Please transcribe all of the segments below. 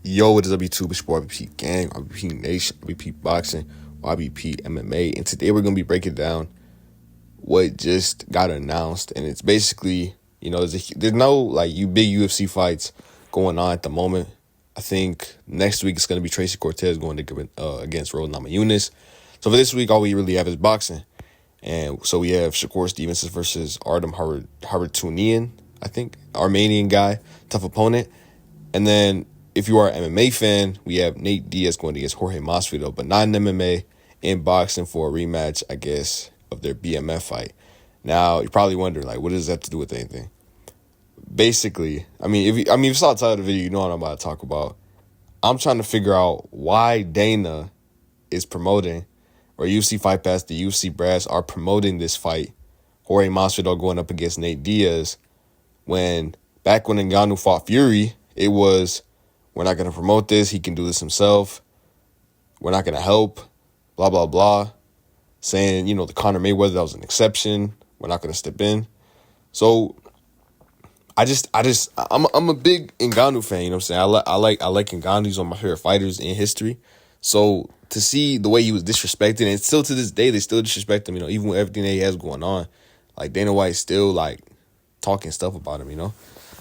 Yo, what is up, YouTube? It's your boy YBP Gang, YBP Nation, YBP Boxing, YBP MMA, and today we're going to be breaking down what just got announced, and it's basically, there's no, big UFC fights going on at the moment. I think next week it's going to be Tracy Cortez going against Rose Namajunas. So for this week, all we really have is boxing, and so we have Shakur Stevenson versus Artem Harutyunyan, I think, Armenian guy, tough opponent, and then if you are an MMA fan, we have Nate Diaz going against Jorge Masvidal, but not in MMA, in boxing for a rematch, I guess, of their BMF fight. Now, you're probably wondering, what does that have to do with anything? Basically, if you saw the title of the video, you know what I'm about to talk about. I'm trying to figure out why Dana is promoting, or UFC Fight Pass, the UFC brass are promoting this fight, Jorge Masvidal going up against Nate Diaz, when back when Ngannou fought Fury, it was, we're not going to promote this. He can do this himself. We're not going to help. Blah, blah, blah. Saying, the Conor Mayweather, that was an exception. We're not going to step in. So, I'm a big Ngannou fan, you know what I'm saying? I like Ngannou. He's one of my favorite fighters in history. So, to see the way he was disrespected, and still to this day, they still disrespect him, even with everything that he has going on. Dana White's still, talking stuff about him,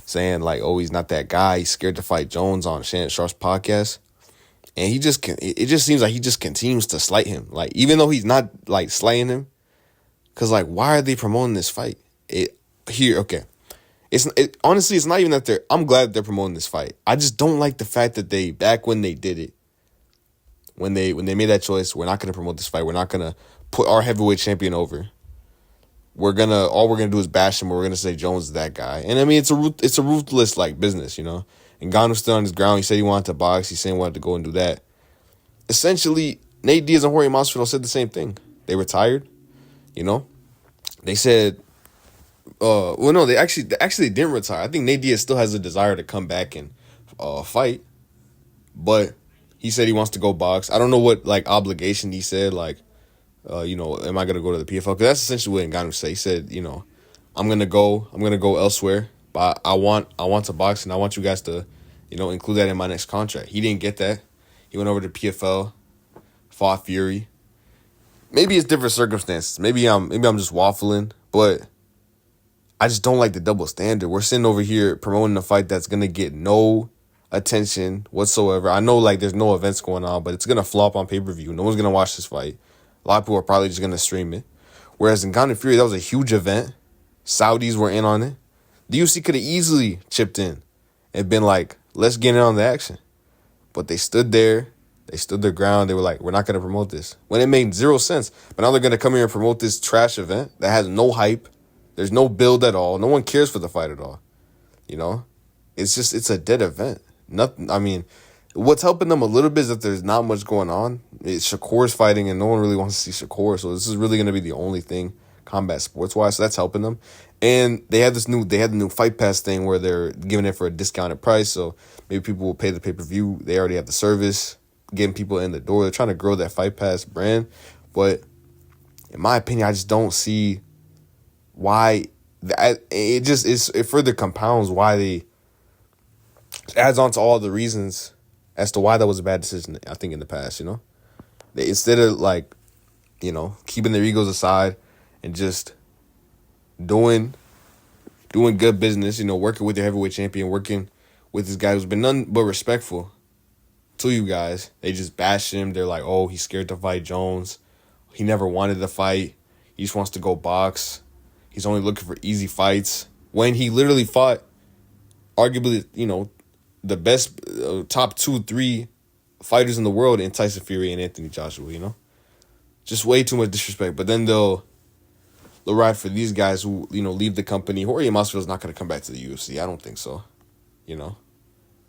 saying he's not that guy. He's scared to fight Jones on Shannon Sharp's podcast, and it just seems like he just continues to slight him. Even though he's not slighting him, because why are they promoting this fight? Honestly, it's not even that I'm glad that they're promoting this fight. I just don't like the fact that they, back when they did it, when they made that choice, we're not going to promote this fight. We're not going to put our heavyweight champion over. All we're gonna do is bash him, or we're gonna say Jones is that guy. And it's a ruthless business, And Ngannou's still on his ground. He said he wanted to box. He's saying he wanted to go and do that. Essentially, Nate Diaz and Jorge Masvidal said the same thing. They retired, They said, no, they actually didn't retire. I think Nate Diaz still has a desire to come back and fight, but he said he wants to go box. I don't know what obligation he said am I gonna go to the PFL? Because that's essentially what Ngannou said. He said, I'm gonna go elsewhere, but I want to box, and I want you guys to, include that in my next contract. He didn't get that. He went over to PFL, fought Fury. Maybe it's different circumstances. Maybe I'm just waffling, but I just don't like the double standard. We're sitting over here promoting a fight that's gonna get no attention whatsoever. I know there's no events going on, but it's gonna flop on pay-per-view. No one's gonna watch this fight. A lot of people are probably just going to stream it. Whereas in Ngannou Fury, that was a huge event. Saudis were in on it. The UFC could have easily chipped in and been let's get in on the action. But they stood there. They stood their ground. They were we're not going to promote this. When it made zero sense. But now they're going to come here and promote this trash event that has no hype. There's no build at all. No one cares for the fight at all. It's a dead event. Nothing. What's helping them a little bit is that there's not much going on. Shakur's fighting, and no one really wants to see Shakur. So this is really going to be the only thing combat sports wise. So that's helping them. And they had the new Fight Pass thing where they're giving it for a discounted price. So maybe people will pay the pay-per-view. They already have the service, getting people in the door. They're trying to grow that Fight Pass brand. But in my opinion, I just don't see why it further compounds why they adds on to all the reasons as to why that was a bad decision, I think, in the past, They, instead of, keeping their egos aside and just doing good business, working with your heavyweight champion, working with this guy who's been none but respectful to you guys, they just bash him. They're oh, he's scared to fight Jones. He never wanted to fight. He just wants to go box. He's only looking for easy fights. When he literally fought, arguably, the best top 2-3 fighters in the world in Tyson Fury and Anthony Joshua, Just way too much disrespect. But then they'll ride for these guys who, leave the company. Jorge Masvidal's not going to come back to the UFC. I don't think so,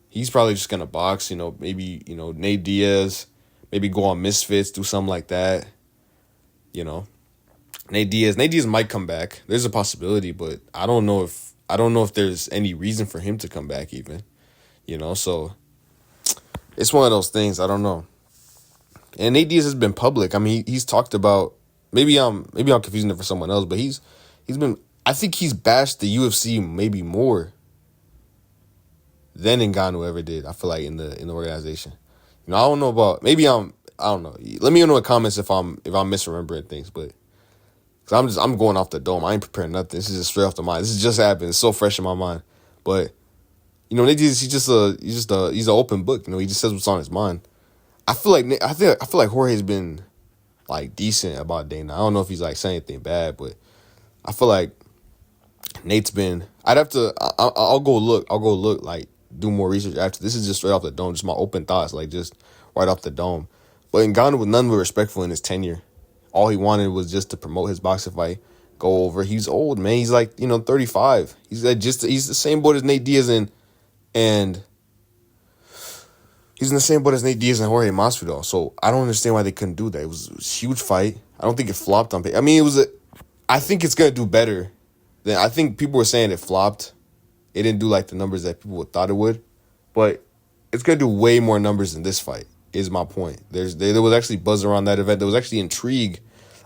He's probably just going to box, maybe, Nate Diaz, maybe go on Misfits, do something like that, Nate Diaz might come back. There's a possibility, but I don't know if there's any reason for him to come back even. So it's one of those things. I don't know. And Nate Diaz has been public. He's talked about, maybe I'm confusing it for someone else, but he's been, I think he's bashed the UFC maybe more than Ngannou ever did. I feel like in the organization. You know, I don't know about maybe I don't know. Let me know in the comments if I'm misremembering things, but cause I'm going off the dome. I ain't preparing nothing. This is just straight off the mind. This is just happened. It's so fresh in my mind. But you know, he's an open book. You know, he just says what's on his mind. I feel like Jorge's been like decent about Dana. I don't know if he's like saying anything bad, but I feel like Nate's been. I'd have to. I'll go look. Like do more research after. This is just straight off the dome. Just my open thoughts. Like just right off the dome. But Ngannou was none but respectful in his tenure. All he wanted was just to promote his boxing fight, go over. He's old, man. He's like 35. He's the same boat as Nate Diaz and he's in the same boat as Nate Diaz and Jorge Masvidal. So I don't understand why they couldn't do that. It was a huge fight. I don't think it flopped on pay. I mean, I think it's gonna do better. I think people were saying it flopped. It didn't do like the numbers that people thought it would, but it's gonna do way more numbers than this fight. Is my point. There was actually buzz around that event. There was actually intrigue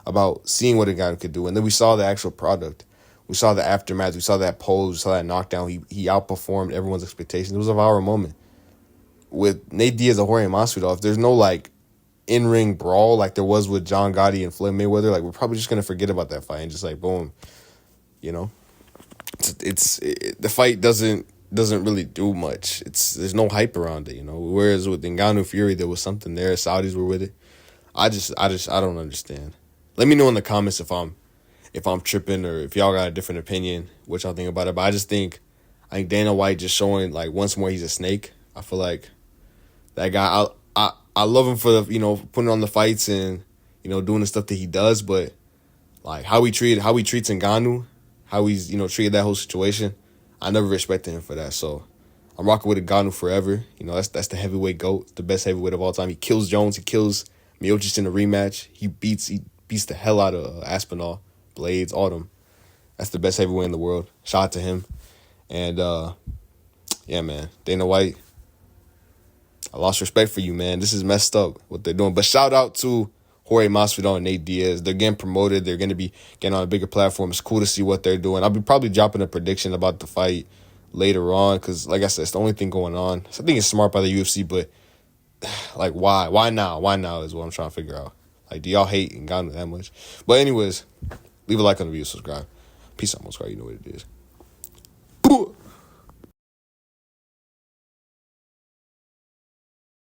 about seeing what a guy could do, and then we saw the actual product. We saw the aftermath. We saw that pose. We saw that knockdown. He outperformed everyone's expectations. It was a viral moment. With Nate Diaz and Jorge Masvidal, if there's no like in-ring brawl like there was with John Gotti and Floyd Mayweather, like we're probably just gonna forget about that fight and just like boom, you know. The fight doesn't really do much. There's no hype around it, you know. Whereas with Ngannou Fury, there was something there. Saudis were with it. I don't understand. Let me know in the comments if I'm tripping or if y'all got a different opinion, what y'all think about it. But I think Dana White just showing like once more he's a snake. I feel like that guy. I love him for putting on the fights and doing the stuff that he does, but like how he treats Ngannou, how he's treated that whole situation. I never respected him for that. So I'm rocking with Ngannou forever. That's the heavyweight GOAT, the best heavyweight of all time. He kills Jones. He kills Miocic in the rematch. He beats the hell out of Aspinall, Blades, all them. That's the best heavyweight in the world. Shout out to him. And yeah, man, Dana White, I lost respect for you, man. This is messed up what they're doing. But shout out to Jorge Masvidal and Nate Diaz. They're getting promoted. They're going to be getting on a bigger platform. It's cool to see what they're doing. I'll be probably dropping a prediction about the fight later on because, like I said, it's the only thing going on. So I think it's smart by the UFC, but like why? Why now? Why now is what I'm trying to figure out. Like, do y'all hate Ngannou that much? But anyways, leave a like on the video, subscribe. Peace out, most guys. You know what it is.